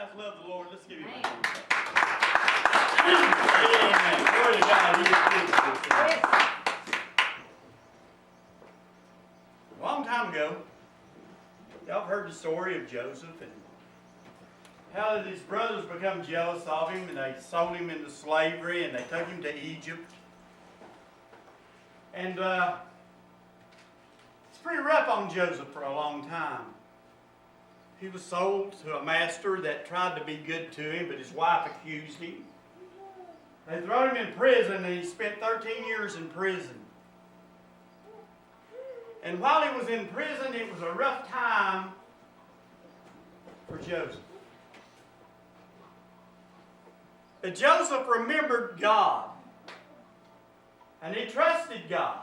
guys love the Lord? Let's give him a hand. Amen. Glory to God. He is good. A long time ago, y'all have heard the story of Joseph and how did his brothers become jealous of him, and they sold him into slavery, and they took him to Egypt. And it's pretty rough on Joseph for a long time. He was sold to a master that tried to be good to him, but his wife accused him. They threw him in prison, and he spent 13 years in prison. And while he was in prison, it was a rough time for Joseph. But Joseph remembered God, and he trusted God.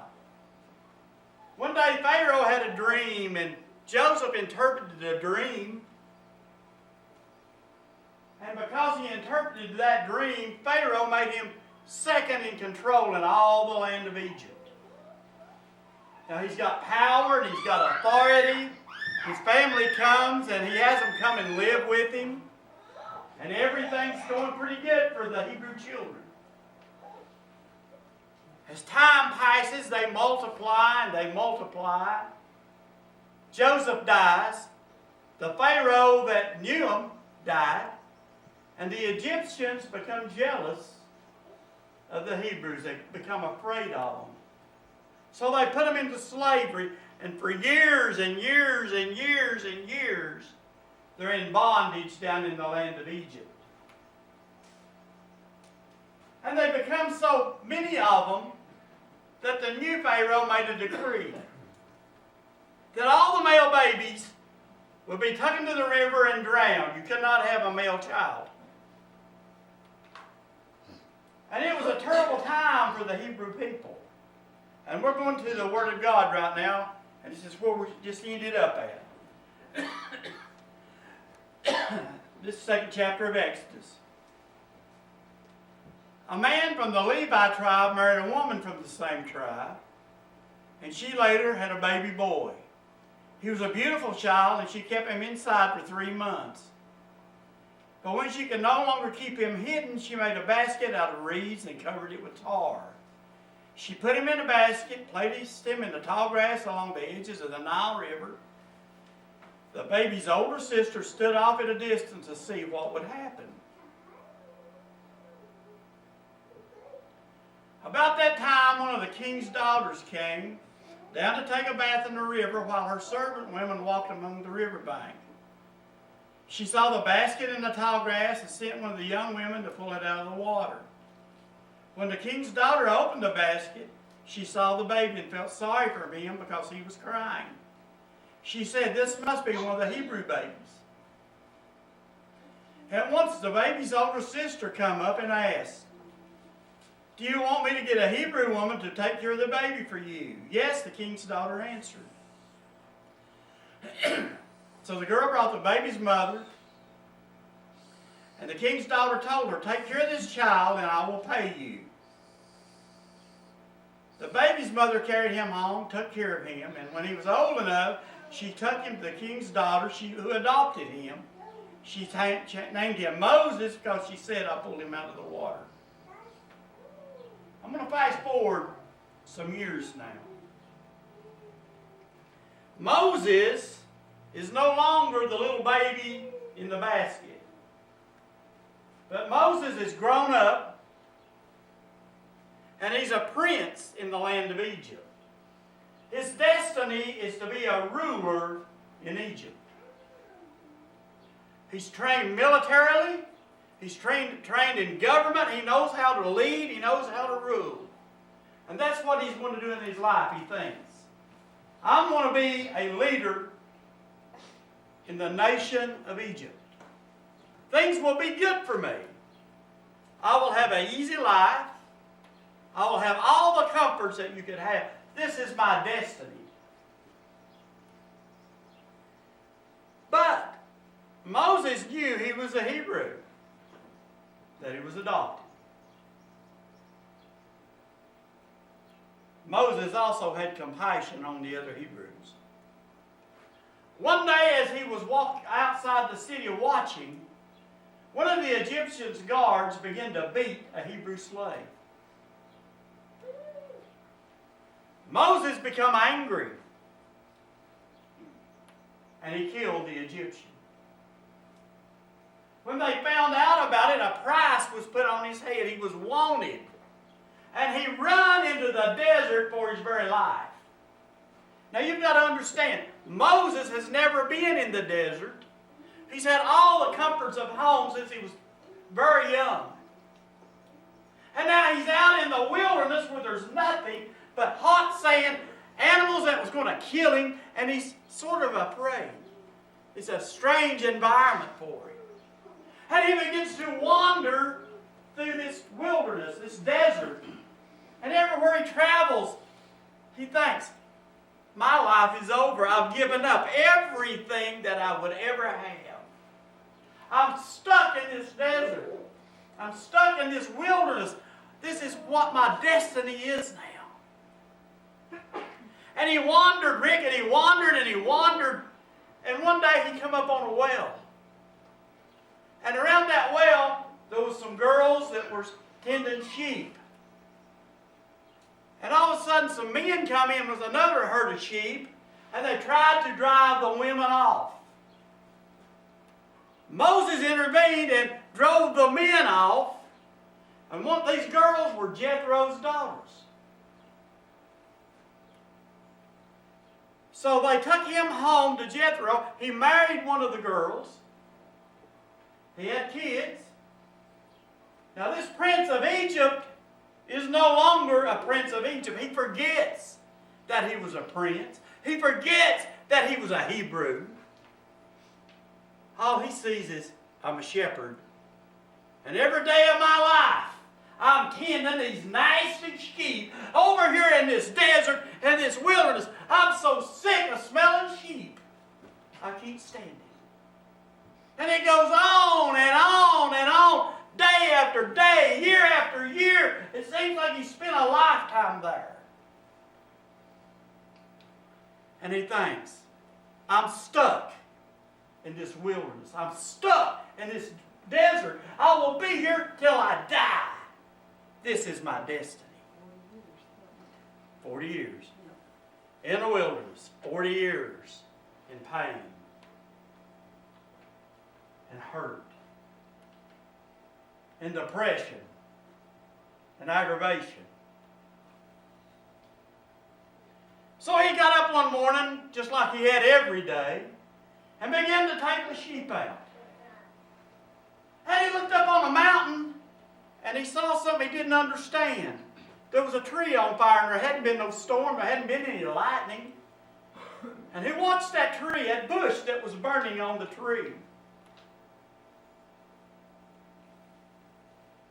One day Pharaoh had a dream, and Joseph interpreted the dream. And because he interpreted that dream, Pharaoh made him second in control in all the land of Egypt. Now he's got power and he's got authority. His family comes and he has them come and live with him. And everything's going pretty good for the Hebrew children. As time passes, they multiply and they multiply. Joseph dies. The Pharaoh that knew him died. And the Egyptians become jealous of the Hebrews. They become afraid of them. So they put them into slavery. And for years and years and years and years, they're in bondage down in the land of Egypt. And they become so many of them that the new Pharaoh made a decree that all the male babies would be taken to the river and drowned. You could not have a male child. And it was a terrible time for the Hebrew people. And we're going to the Word of God right now, and this is where we just ended up at. This second chapter of Exodus. A man from the Levi tribe married a woman from the same tribe, and she later had a baby boy. He was a beautiful child, and she kept him inside for 3 months. But when she could no longer keep him hidden, she made a basket out of reeds and covered it with tar. She put him in a basket, placed him in the tall grass along the edges of the Nile River. The baby's older sister stood off at a distance to see what would happen. About that time, one of the king's daughters came down to take a bath in the river while her servant women walked among the riverbank. She saw the basket in the tall grass and sent one of the young women to pull it out of the water. When the king's daughter opened the basket, she saw the baby and felt sorry for him because he was crying. She said, "This must be one of the Hebrew babies." At once the baby's older sister come up and asked, "Do you want me to get a Hebrew woman to take care of the baby for you?" "Yes," the king's daughter answered. So the girl brought the baby's mother, and the king's daughter told her, "Take care of this child and I will pay you." The baby's mother carried him home, took care of him, and when he was old enough, she took him to the king's daughter who adopted him. She named him Moses because she said, "I pulled him out of the water." I'm going to fast forward some years now. Moses is no longer the little baby in the basket. But Moses is grown up, and he's a prince in the land of Egypt. His destiny is to be a ruler in Egypt. He's trained militarily. He's trained in government. He knows how to lead. He knows how to rule. And that's what he's going to do in his life, he thinks. I'm going to be a leader in the nation of Egypt. Things will be good for me. I will have an easy life. I will have all the comforts that you could have. This is my destiny. But Moses knew he was a Hebrew, that he was adopted. Moses also had compassion on the other Hebrews. One day as he was walking outside the city watching, one of the Egyptians' guards began to beat a Hebrew slave. Moses became angry, and he killed the Egyptian. When they found out about it, a price was put on his head. He was wanted. And he ran into the desert for his very life. Now you've got to understand, Moses has never been in the desert. He's had all the comforts of home since he was very young. And now he's out in the wilderness where there's nothing but hot sand, animals that was going to kill him, and he's sort of afraid. It's a strange environment for him. And he begins to wander through this wilderness, this desert. And everywhere he travels, he thinks, my life is over. I've given up everything that I would ever have. I'm stuck in this desert. I'm stuck in this wilderness. This is what my destiny is now. And he wandered, Rick, and he wandered and he wandered. And one day he come up on a well. And around that well, there was some girls that were tending sheep. And all of a sudden, some men come in with another herd of sheep, and they tried to drive the women off. Moses intervened and drove the men off, and one of these girls were Jethro's daughters. So they took him home to Jethro. He married one of the girls. He had kids. Now this prince of Egypt is no longer a prince of Egypt. He forgets that he was a prince. He forgets that he was a Hebrew. All he sees is, I'm a shepherd. And every day of my life, I'm tending these nasty sheep over here in this desert and this wilderness. I'm so sick of smelling sheep. I can't stand it. And it goes on and on and on, day after day, year after year. It seems like he spent a lifetime there. And he thinks, I'm stuck in this wilderness. I'm stuck in this desert. I will be here till I die. This is my destiny. 40 years. In the wilderness. 40 years in pain and hurt and depression and aggravation. So he got up one morning, just like he had every day, and began to take the sheep out. And he looked up on a mountain, and he saw something he didn't understand. There was a tree on fire, and there hadn't been no storm, there hadn't been any lightning. And he watched that tree, that bush that was burning on the tree.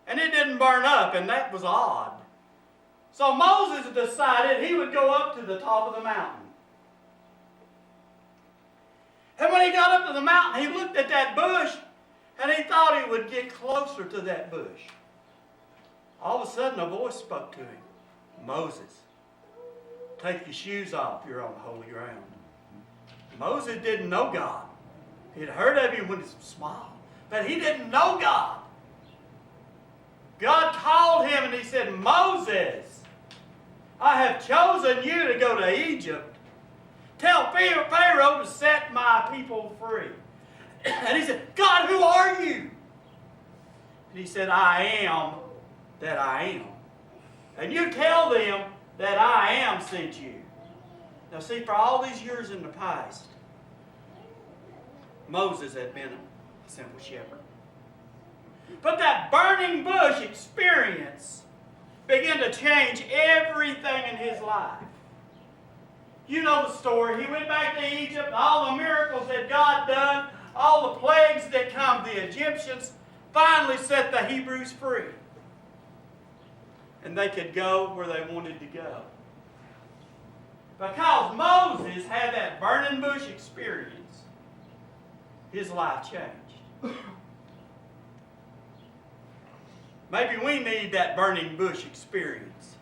And it didn't burn up, and that was odd. So Moses decided he would go up to the top of the mountain. And when he got up to the mountain, he looked at that bush, and he thought he would get closer to that bush. All of a sudden, a voice spoke to him. Moses, take your shoes off. You're on holy ground. Moses didn't know God. He'd heard of him when he was small, but he didn't know God. God called him and he said, Moses, I have chosen you to go to Egypt. Tell Pharaoh to set my people free. And he said, God, who are you? And he said, I am that I am. And you tell them that I am sent you. Now see, for all these years in the past, Moses had been a simple shepherd. But that burning bush experience began to change everything in his life. You know the story. He went back to Egypt, and all the miracles that God done, all the plagues that come, the Egyptians finally set the Hebrews free. And they could go where they wanted to go. Because Moses had that burning bush experience, his life changed. Maybe we need that burning bush experience.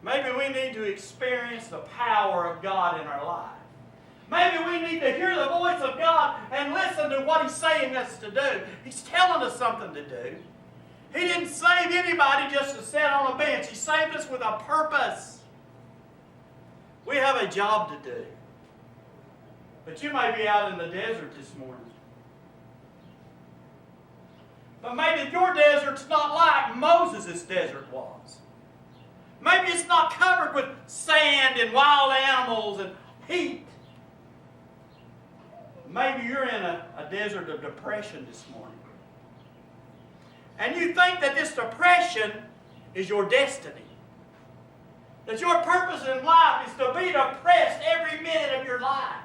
Maybe we need to experience the power of God in our life. Maybe we need to hear the voice of God and listen to what He's saying us to do. He's telling us something to do. He didn't save anybody just to sit on a bench. He saved us with a purpose. We have a job to do. But you may be out in the desert this morning. But maybe your desert's not like Moses' desert was. Maybe it's not covered with sand and wild animals and heat. Maybe you're in a desert of depression this morning. And you think that this depression is your destiny. That your purpose in life is to be depressed every minute of your life.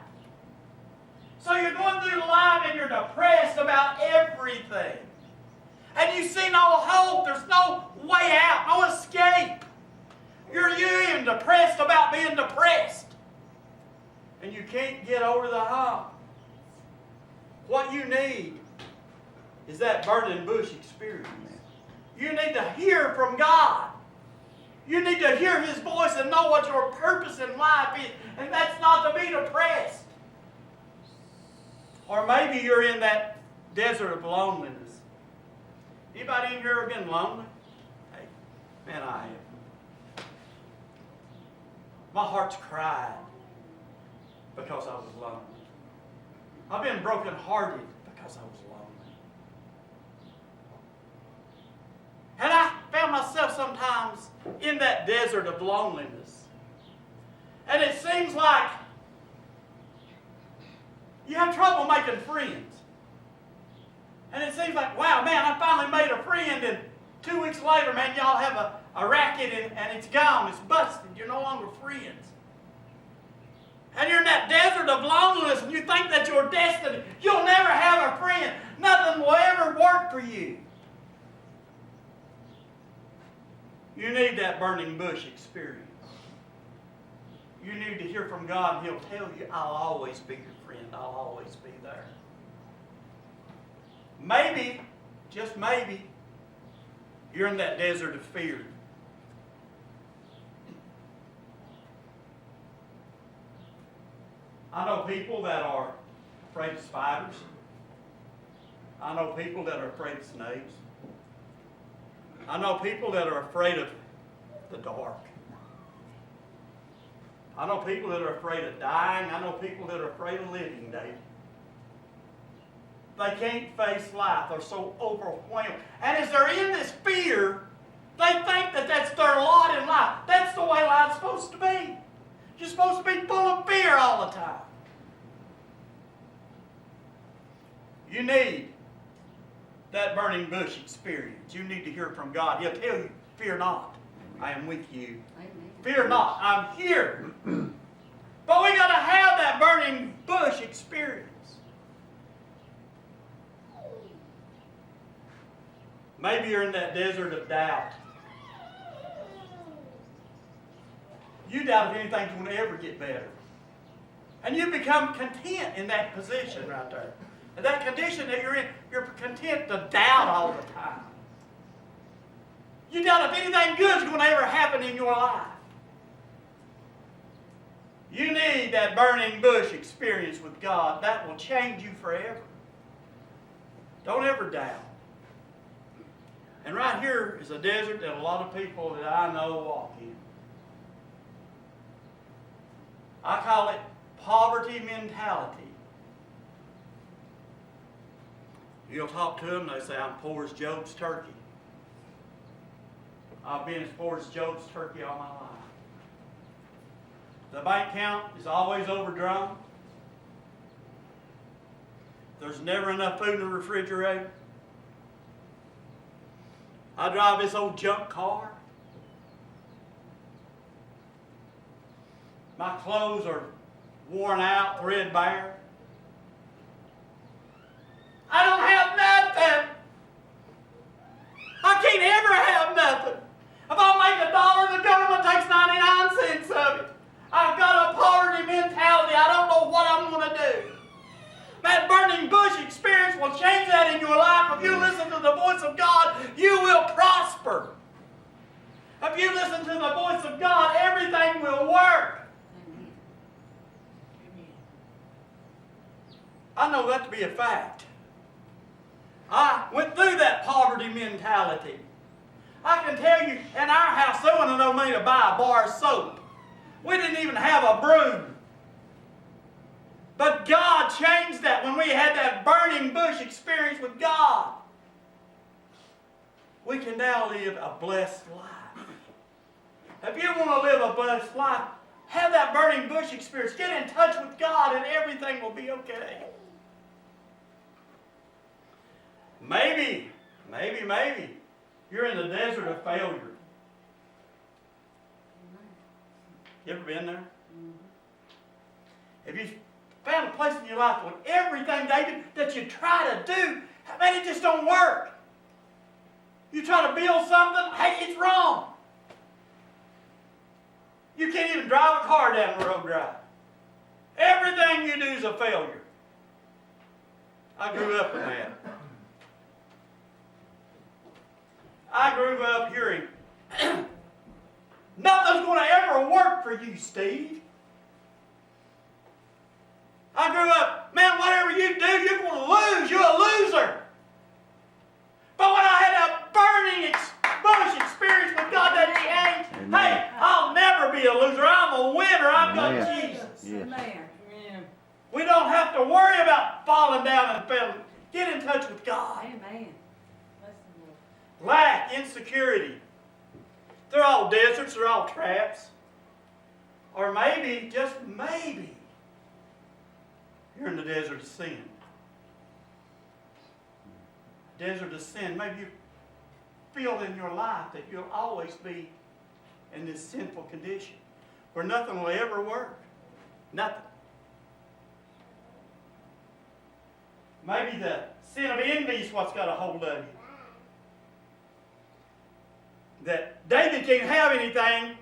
So you're going through life and you're depressed about everything. And you see no hope. There's no way out, no escape. You're even depressed about being depressed. And you can't get over the hump. What you need is that burning bush experience. You need to hear from God. You need to hear His voice and know what your purpose in life is. And that's not to be depressed. Or maybe you're in that desert of loneliness. Anybody in here ever been lonely? Hey, man, I am. My heart's cried because I was lonely. I've been brokenhearted because I was lonely. And I found myself sometimes in that desert of loneliness. And it seems like you have trouble making friends. And it seems like, wow, man, I finally made a friend, and 2 weeks later, man, y'all have a racket and it's gone. It's busted. You're no longer friends. And you're in that desert of loneliness and you think that's your destiny. You'll never have a friend. Nothing will ever work for you. You need that burning bush experience. You need to hear from God and He'll tell you, I'll always be your friend. I'll always be there. Maybe, just maybe, you're in that desert of fear. I know people that are afraid of spiders. I know people that are afraid of snakes. I know people that are afraid of the dark. I know people that are afraid of dying. I know people that are afraid of living, David. They can't face life. They're so overwhelmed. And as they're in this fear, they think that that's their lot in life. That's the way life's supposed to be. You're supposed to be full of fear all the time. You need that burning bush experience. You need to hear from God. He'll tell you, fear not, I am with you. Amen. Fear not, I'm here. But we got to have that burning bush experience. Maybe you're in that desert of doubt. You doubt if anything's going to ever get better. And you become content in that position right there. And that condition that you're in, you're content to doubt all the time. You doubt if anything good is going to ever happen in your life. You need that burning bush experience with God. That will change you forever. Don't ever doubt. And right here is a desert that a lot of people that I know walk in. I call it poverty mentality. You'll talk to them, they say, I'm poor as Job's turkey. I've been as poor as Job's turkey all my life. The bank account is always overdrawn. There's never enough food in the refrigerator. I drive this old junk car. My clothes are worn out, threadbare. I don't have nothing. I can't ever have nothing. If I make $1, the government takes 99 cents of it. I've got a poverty mentality. I don't know what I'm going to do. That burning bush experience will change that in your life. If you listen to the voice of God, you will prosper. If you listen to the voice of God, everything will work. Amen. Amen. I know that to be a fact. I went through that poverty mentality. I can tell you, in our house, someone had known me to buy a bar of soap. We didn't even have a broom. But God changed that when we had that burning bush experience with God. We can now live a blessed life. If you want to live a blessed life, have that burning bush experience. Get in touch with God and everything will be okay. Maybe, you're in the desert of failure. You ever been there? Have you found a place in your life with everything, David, that you try to do, man, it just don't work? You try to build something, hey, it's wrong. You can't even drive a car down the road right. Everything you do is a failure. I grew up in that. I grew up hearing, nothing's going to ever work for you, Steve. I grew up, man, whatever you do, you're going to lose. You're a loser. But when I had a burning bush experience with God that He changed, hey, I'll never be a loser. I'm a winner. I've got Jesus. Yes. Amen. We don't have to worry about falling down and failing. Get in touch with God. Amen. Lack, insecurity. They're all deserts. They're all traps. Or maybe, just maybe, you're in the desert of sin. Desert of sin. Maybe you feel in your life that you'll always be in this sinful condition where nothing will ever work. Nothing. Maybe the sin of envy is what's got a hold of you. That David can't have anything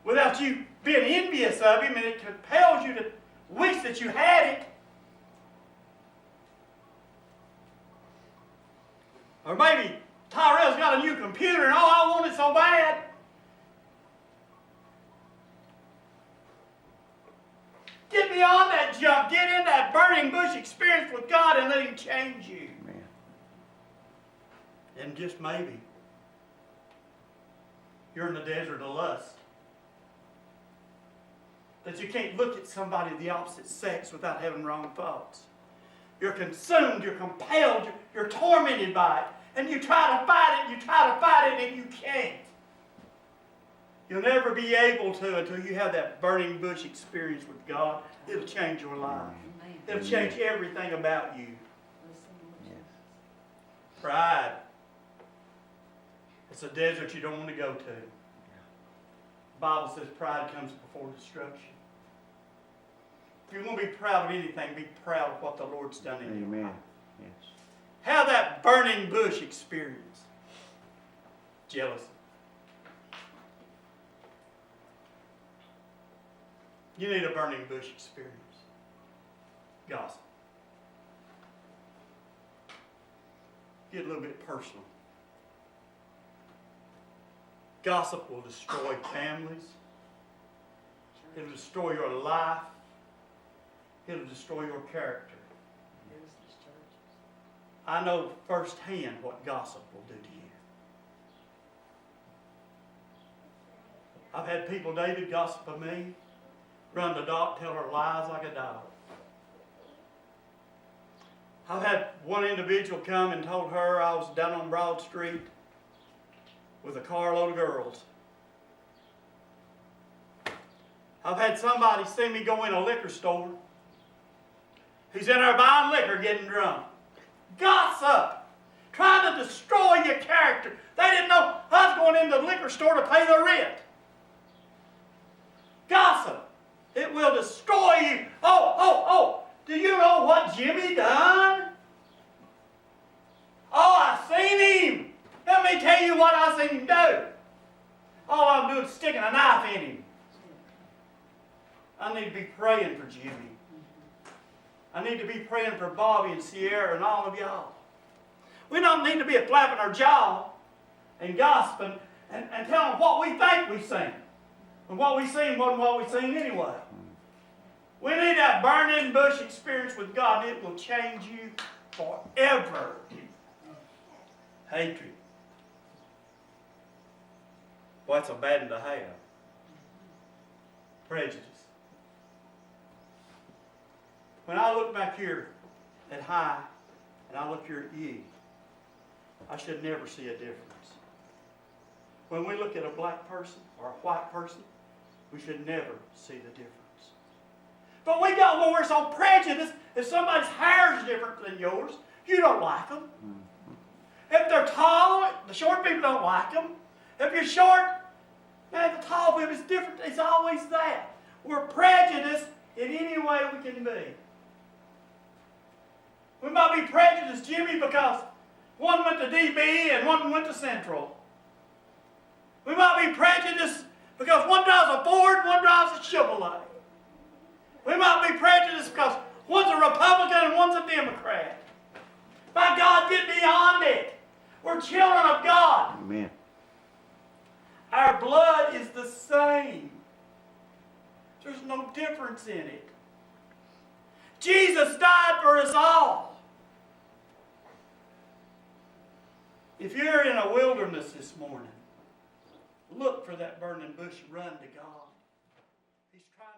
without you being envious of him, and it compels you to wish that you had it. Or maybe Tyrell's got a new computer and oh, I want it so bad. Get beyond that junk. Get in that burning bush experience with God and let Him change you. Amen. And just maybe, you're in the desert of lust. That you can't look at somebody of the opposite sex without having wrong thoughts. You're consumed, you're compelled, you're tormented by it. And you try to fight it, and you can't. You'll never be able to until you have that burning bush experience with God. It'll change your life. It'll change everything about you. Yes. Pride. It's a desert you don't want to go to. The Bible says pride comes before destruction. If you want to be proud of anything, be proud of what the Lord's done in you. Amen. Yes. Have that burning bush experience. Jealousy. You need a burning bush experience. Gossip. Get a little bit personal. Gossip will destroy families. It'll destroy your life. It'll destroy your character. I know firsthand what gossip will do to you. I've had people, David, gossip of me, run the dock, tell her lies like a dog. I've had one individual come and told her I was down on Broad Street with a carload of girls. I've had somebody see me go in a liquor store who's in there buying liquor, getting drunk. Gossip, trying to destroy your character. They didn't know I was going into the liquor store to pay the rent. Gossip, it will destroy you. Oh, do you know what Jimmy done? Oh, I seen him. Let me tell you what I seen him do. All I'm doing is sticking a knife in him. I need to be praying for Jimmy. I need to be praying for Bobby and Sierra and all of y'all. We don't need to be flapping our jaw and gossiping and telling what we think we seen. And what we seen wasn't what we seen anyway. We need that burning bush experience with God. It will change you forever. Hatred. Boy, it's a bad one to have. Prejudice. When I look back here at high and I look here at ye, I should never see a difference. When we look at a black person or a white person, we should never see the difference. But we got more on prejudice. If somebody's hair is different than yours, you don't like them. If they're tall, the short people don't like them. If you're short, man, the tall people is different. It's always that. We're prejudiced in any way we can be. We might be prejudiced, Jimmy, because one went to DB and one went to Central. We might be prejudiced because one drives a Ford and one drives a Chevrolet. We might be prejudiced because one's a Republican and one's a Democrat. My God, get beyond it. We're children of God. Amen. Our blood is the same. There's no difference in it. Jesus died for us all. If you're in a wilderness this morning, look for that burning bush and run to God. He's trying